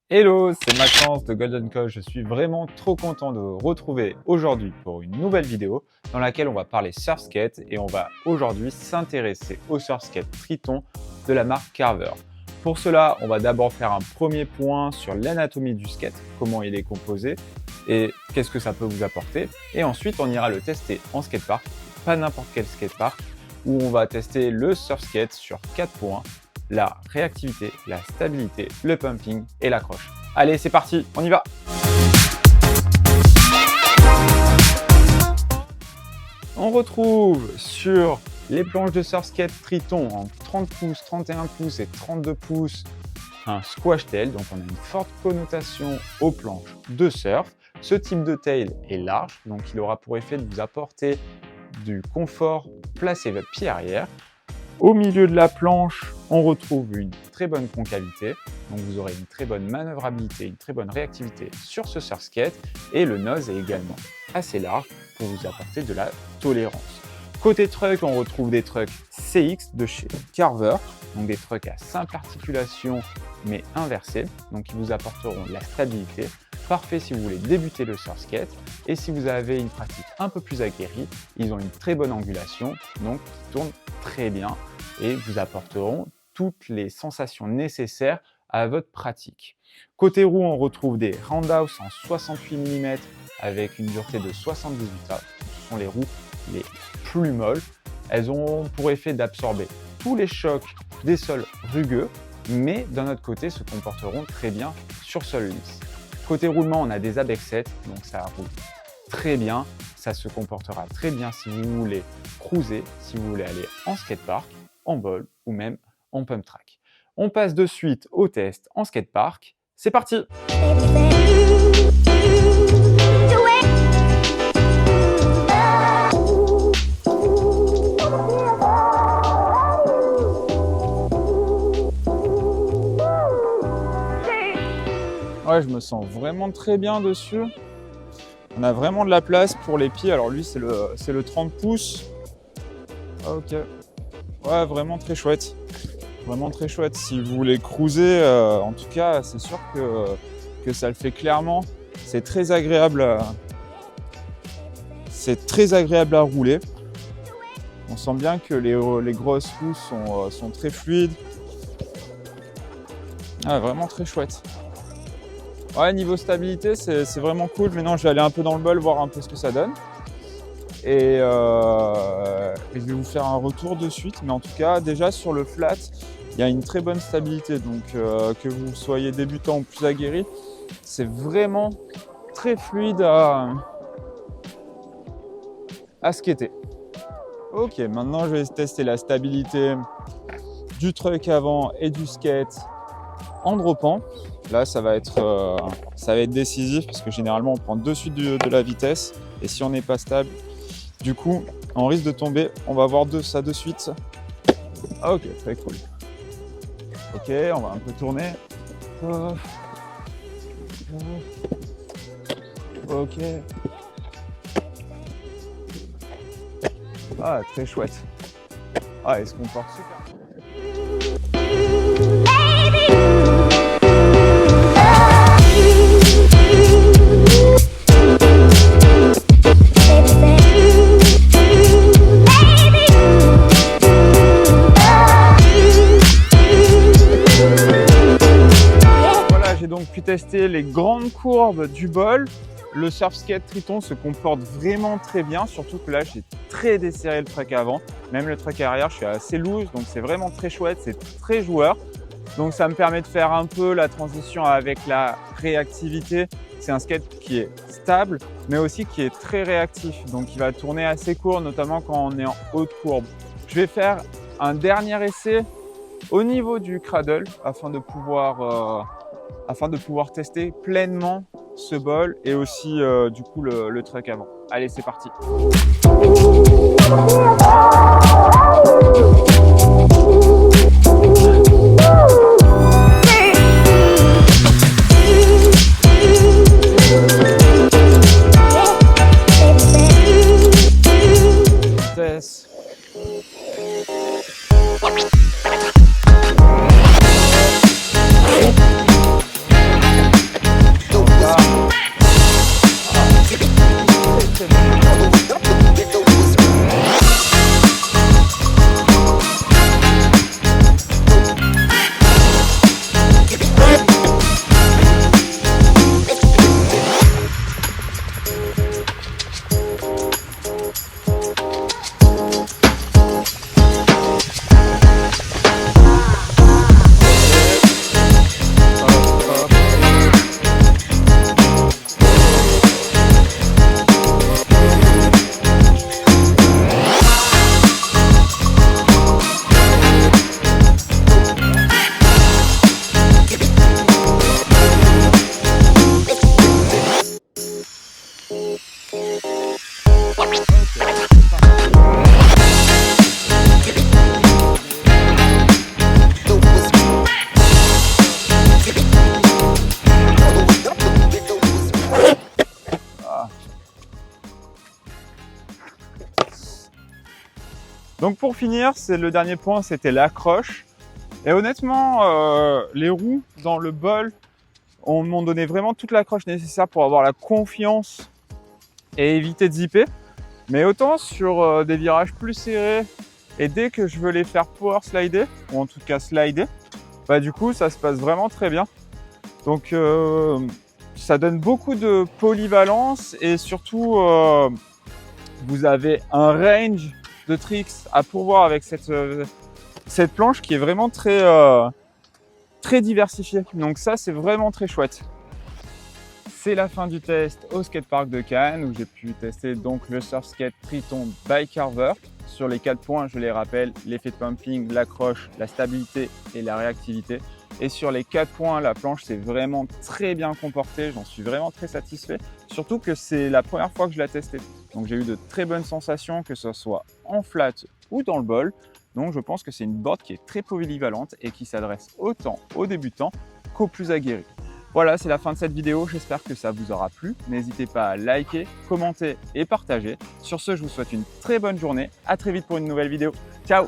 Hello, c'est Maxence de Golden Coach. Je suis vraiment trop content de vous retrouver aujourd'hui pour une nouvelle vidéo dans laquelle on va parler surf skate et on va aujourd'hui s'intéresser au surf skate Triton de la marque Carver. Pour cela, on va d'abord faire un premier point sur l'anatomie du skate, comment il est composé et qu'est-ce que ça peut vous apporter. Et ensuite, on ira le tester en skatepark, pas n'importe quel skatepark, où on va tester le surf skate sur 4 points. La réactivité, la stabilité, le pumping et l'accroche. Allez, c'est parti, on y va! On retrouve sur les planches de surf skate Triton en 30 pouces, 31 pouces et 32 pouces un squash tail, donc on a une forte connotation aux planches de surf. Ce type de tail est large, donc il aura pour effet de vous apporter du confort, placer votre pied arrière. Au milieu de la planche, on retrouve une très bonne concavité, donc vous aurez une très bonne manœuvrabilité, une très bonne réactivité sur ce surf skate et le nose est également assez large pour vous apporter de la tolérance. Côté truck, on retrouve des trucks CX de chez Carver, donc des trucks à simple articulation mais inversés, donc qui vous apporteront de la stabilité. Parfait si vous voulez débuter le surf skate et si vous avez une pratique un peu plus aguerrie, ils ont une très bonne angulation, donc qui tournent très bien et vous apporteront toutes les sensations nécessaires à votre pratique. Côté roue, on retrouve des roundhouse en 68 mm avec une dureté de 78 A. Ce sont les roues les plus molles. Elles ont pour effet d'absorber tous les chocs des sols rugueux, mais d'un autre côté se comporteront très bien sur sol lisse. Côté roulement, on a des ABEX 7, donc ça roule très bien. Ça se comportera très bien si vous voulez cruiser, si vous voulez aller en skatepark, en ball ou même en pump track. On passe de suite au test en skatepark. C'est parti! Ouais, je me sens vraiment très bien dessus. On a vraiment de la place pour les pieds. Alors lui, c'est le 30 pouces. Ok. Ouais, vraiment très chouette. Vraiment très chouette. Si vous voulez cruiser, en tout cas, c'est sûr que ça le fait clairement. C'est très agréable. C'est très agréable à rouler. On sent bien que les grosses roues sont très fluides. Ah, vraiment très chouette. Ouais, niveau stabilité, c'est vraiment cool. Maintenant, je vais aller un peu dans le bol, voir un peu ce que ça donne. Et je vais vous faire un retour de suite. Mais en tout cas, déjà sur le flat, il y a une très bonne stabilité. Donc, que vous soyez débutant ou plus aguerri, c'est vraiment très fluide à skater. Ok, maintenant, je vais tester la stabilité du truck avant et du skate en dropant. Là, ça va être décisif parce que généralement, on prend de suite de la vitesse et si on n'est pas stable, du coup, on risque de tomber. On va voir ça de suite. Ok, très cool. Ok, on va un peu tourner. Ok. Ah, très chouette. Ah, il se comporte super. Puis tester les grandes courbes du bol. Le surf skate Triton se comporte vraiment très bien, surtout que là j'ai très desserré le truck avant, même le truck arrière je suis assez loose, donc c'est vraiment très chouette, c'est très joueur. Donc ça me permet de faire un peu la transition avec la réactivité. C'est un skate qui est stable, mais aussi qui est très réactif, donc il va tourner assez court, notamment quand on est en haute courbe. Je vais faire un dernier essai au niveau du cradle afin de pouvoir tester pleinement ce bol et aussi du coup le truck avant. Allez, c'est parti. Donc pour finir, c'est le dernier point, c'était l'accroche. Et honnêtement, les roues dans le bol m'ont donné vraiment toute l'accroche nécessaire pour avoir la confiance et éviter de zipper. Mais autant sur des virages plus serrés et dès que je veux les faire power slider, ou en tout cas slider, bah du coup ça se passe vraiment très bien. Donc ça donne beaucoup de polyvalence et surtout vous avez un range de tricks à pourvoir avec cette planche qui est vraiment très diversifiée. Donc ça, c'est vraiment très chouette. C'est la fin du test au skatepark de Cannes où j'ai pu tester donc le Surfskate Triton by Carver. Sur les 4 points, je les rappelle, l'effet de pumping, l'accroche, la stabilité et la réactivité. Et sur les 4 points, la planche s'est vraiment très bien comportée. J'en suis vraiment très satisfait. Surtout que c'est la première fois que je l'ai testée. Donc j'ai eu de très bonnes sensations, que ce soit en flat ou dans le bol. Donc je pense que c'est une board qui est très polyvalente et qui s'adresse autant aux débutants qu'aux plus aguerris. Voilà, c'est la fin de cette vidéo. J'espère que ça vous aura plu. N'hésitez pas à liker, commenter et partager. Sur ce, je vous souhaite une très bonne journée. À très vite pour une nouvelle vidéo. Ciao!